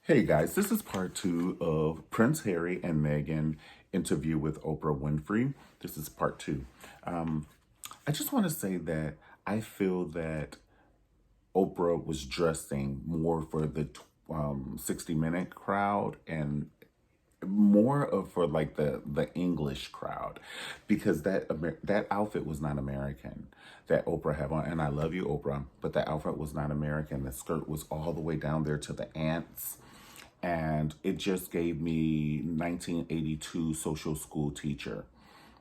Hey guys, this is part two of Prince Harry and Meghan interview with Oprah Winfrey. This is part two. Um, I just want to say that I feel that Oprah was dressing more for the 60-minute crowd and more of for like the English crowd, because that outfit was not American that Oprah had on. And I love you, Oprah, but that outfit was not American. The skirt was all the way down there to the ants, and it just gave me 1982 social school teacher,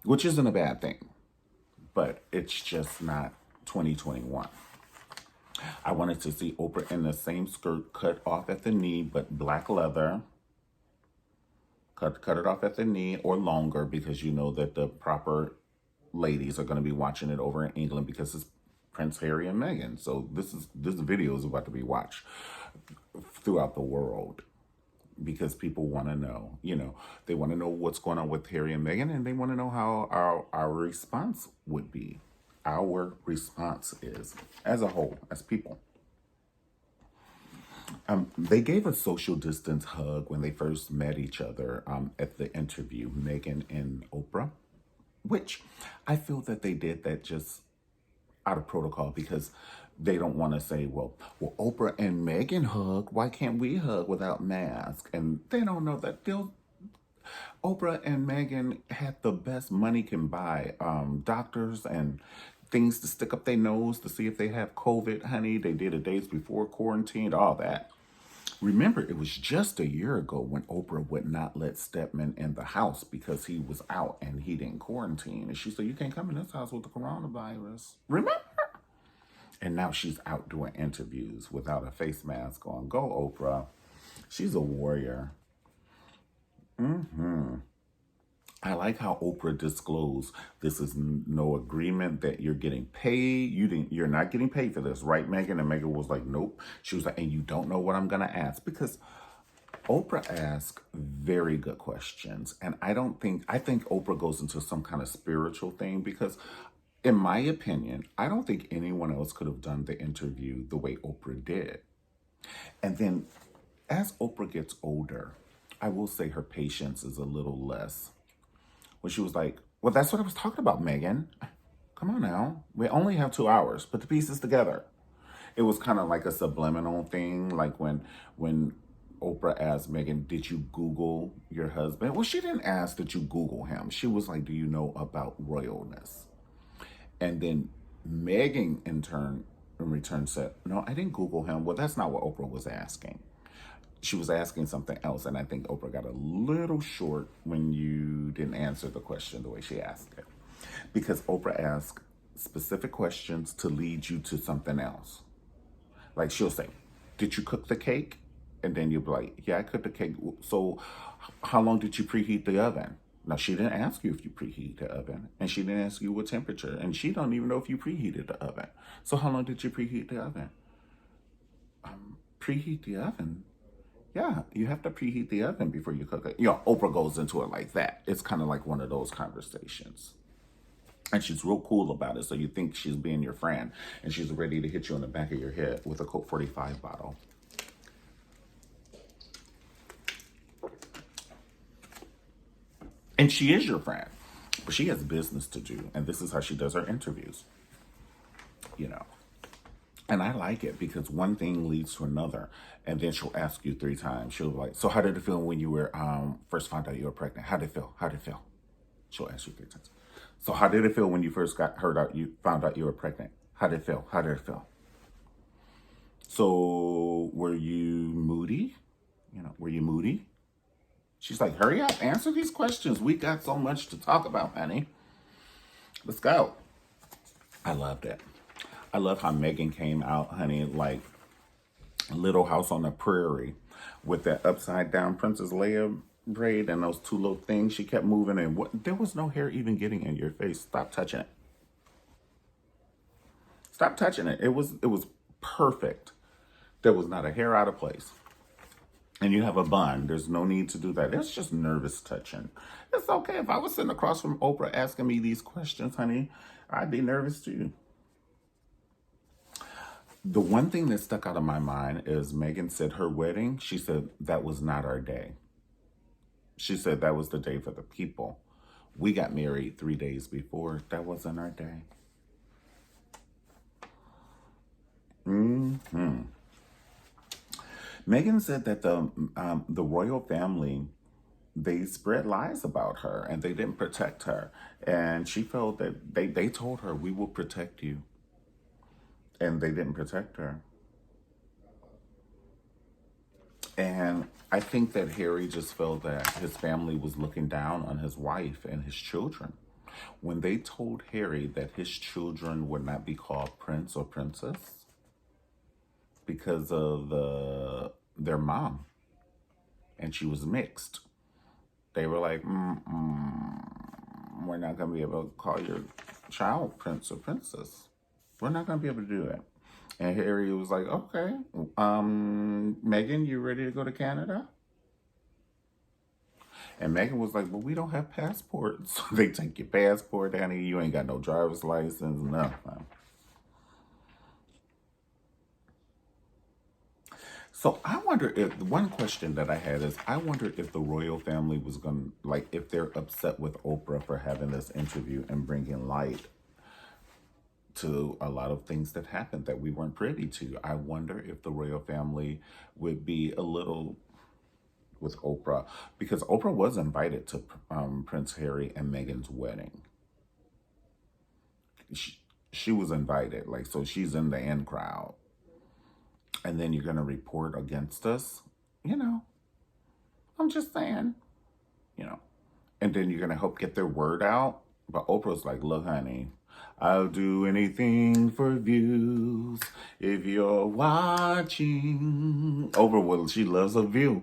which isn't a bad thing, but it's just not 2021. I wanted to see Oprah in the same skirt, cut off at the knee, but black leather. Cut it off at the knee or longer, because you know that the proper ladies are going to be watching it over in England because it's Prince Harry and Meghan. So this video is about to be watched throughout the world, because people want to know, they want to know what's going on with Harry and Meghan, and they want to know how our response would be. Our response is, as a whole, as people. They gave a social distance hug when they first met each other at the interview, Meghan and Oprah, which I feel that they did that just out of protocol, because they don't want to say, well, Oprah and Meghan hug. Why can't we hug without masks? And they don't know that Oprah and Meghan had the best money can buy, doctors and things to stick up their nose to see if they have COVID, honey. They did it days before quarantined, all that. Remember, it was just a year ago when Oprah would not let Stedman in the house because he was out and he didn't quarantine. And she said, you can't come in this house with the coronavirus. Remember? And now she's out doing interviews without a face mask on. Go, Oprah. She's a warrior. I like how Oprah disclosed this is no agreement that you're getting paid. You're not getting paid for this, right, Meghan? And Meghan was like, nope. She was like, and you don't know what I'm gonna ask, because Oprah asks very good questions. And I think Oprah goes into some kind of spiritual thing, because in my opinion, I don't think anyone else could have done the interview the way Oprah did. And then as Oprah gets older, I will say her patience is a little less. When she was like, well, that's what I was talking about, Meghan. Come on now. We only have 2 hours. Put the pieces together. It was kind of like a subliminal thing. Like when Oprah asked Meghan, did you Google your husband? Well, she didn't ask that you Google him. She was like, do you know about royalness? And then Meghan, in return, said, no, I didn't Google him. Well, that's not what Oprah was asking. She was asking something else, and I think Oprah got a little short when you didn't answer the question the way she asked it. Because Oprah asked specific questions to lead you to something else. Like, she'll say, did you cook the cake? And then you'll be like, yeah, I cooked the cake. So how long did you preheat the oven? Now, she didn't ask you if you preheat the oven, and she didn't ask you what temperature, and she don't even know if you preheated the oven. So how long did you preheat the oven? Preheat the oven? Yeah, you have to preheat the oven before you cook it. Oprah goes into it like that. It's kind of like one of those conversations. And she's real cool about it, so you think she's being your friend, and she's ready to hit you on the back of your head with a Coke 45 bottle. And she is your friend, but she has business to do, and this is how she does her interviews, you know. And I like it, because one thing leads to another. And then she'll ask you 3 times. She'll be like, so how did it feel when you were first found out you were pregnant? How did it feel? How did it feel? She'll ask you 3 times. So how did it feel when you first found out you were pregnant? How did it feel? How did it feel? So were you moody? Were you moody? She's like, hurry up, answer these questions. We got so much to talk about, honey. Let's go. I loved it. I love how Meghan came out, honey, like Little House on the Prairie, with that upside down Princess Leia braid and those 2 little things. She kept moving, and there was no hair even getting in your face. Stop touching it. Stop touching it. It was perfect. There was not a hair out of place. And you have a bun. There's no need to do that. It's just nervous touching. It's okay. If I was sitting across from Oprah asking me these questions, honey, I'd be nervous too. The one thing that stuck out of my mind is Meghan said her wedding, she said that was not our day. She said that was the day for the people. We got married 3 days before. That wasn't our day. Meghan said that the royal family, they spread lies about her and they didn't protect her. And she felt that they told her, we will protect you. And they didn't protect her. And I think that Harry just felt that his family was looking down on his wife and his children. When they told Harry that his children would not be called prince or princess because of their mom, and she was mixed, they were like, we're not going to be able to call your child prince or princess. We're not going to be able to do it. And Harry was like, okay, Meghan, you ready to go to Canada? And Meghan was like, well, we don't have passports. They take your passport, honey. You ain't got no driver's license, nothing. So I wonder if, one question that I had is, I wonder if the royal family was going to, like, if they're upset with Oprah for having this interview and bringing light to a lot of things that happened that we weren't privy to. I wonder if the royal family would be a little with Oprah, because Oprah was invited to Prince Harry and Meghan's wedding. She was invited, like, so she's in the in crowd. And then you're going to report against us? You know, I'm just saying, you know. And then you're going to help get their word out? But Oprah's like, look, honey, I'll do anything for views if you're watching. Oprah, well, she loves a view.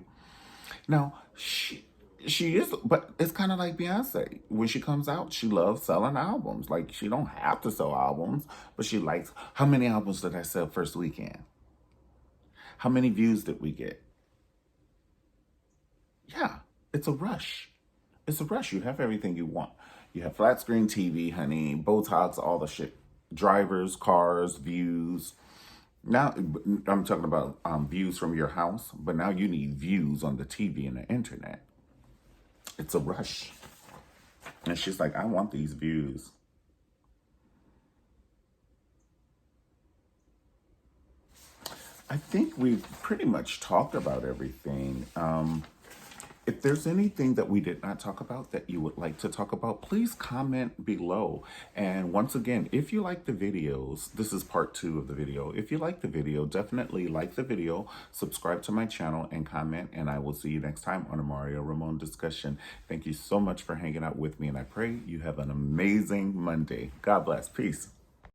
Now, she is, but it's kind of like Beyonce. When she comes out, she loves selling albums. Like, she don't have to sell albums, but she likes, how many albums did I sell first weekend? How many views did we get? Yeah, it's a rush. It's a rush. You have everything you want. You have flat screen TV, honey, Botox, all the shit. Drivers, cars, views. Now, I'm talking about views from your house, but now you need views on the TV and the internet. It's a rush. And she's like, I want these views. I think we've pretty much talked about everything. If there's anything that we did not talk about that you would like to talk about, please comment below. And once again, if you like the videos, this is part 2 of the video. If you like the video, definitely like the video, subscribe to my channel, and comment. And I will see you next time on a Mario Ramon discussion. Thank you so much for hanging out with me, and I pray you have an amazing Monday. God bless. Peace.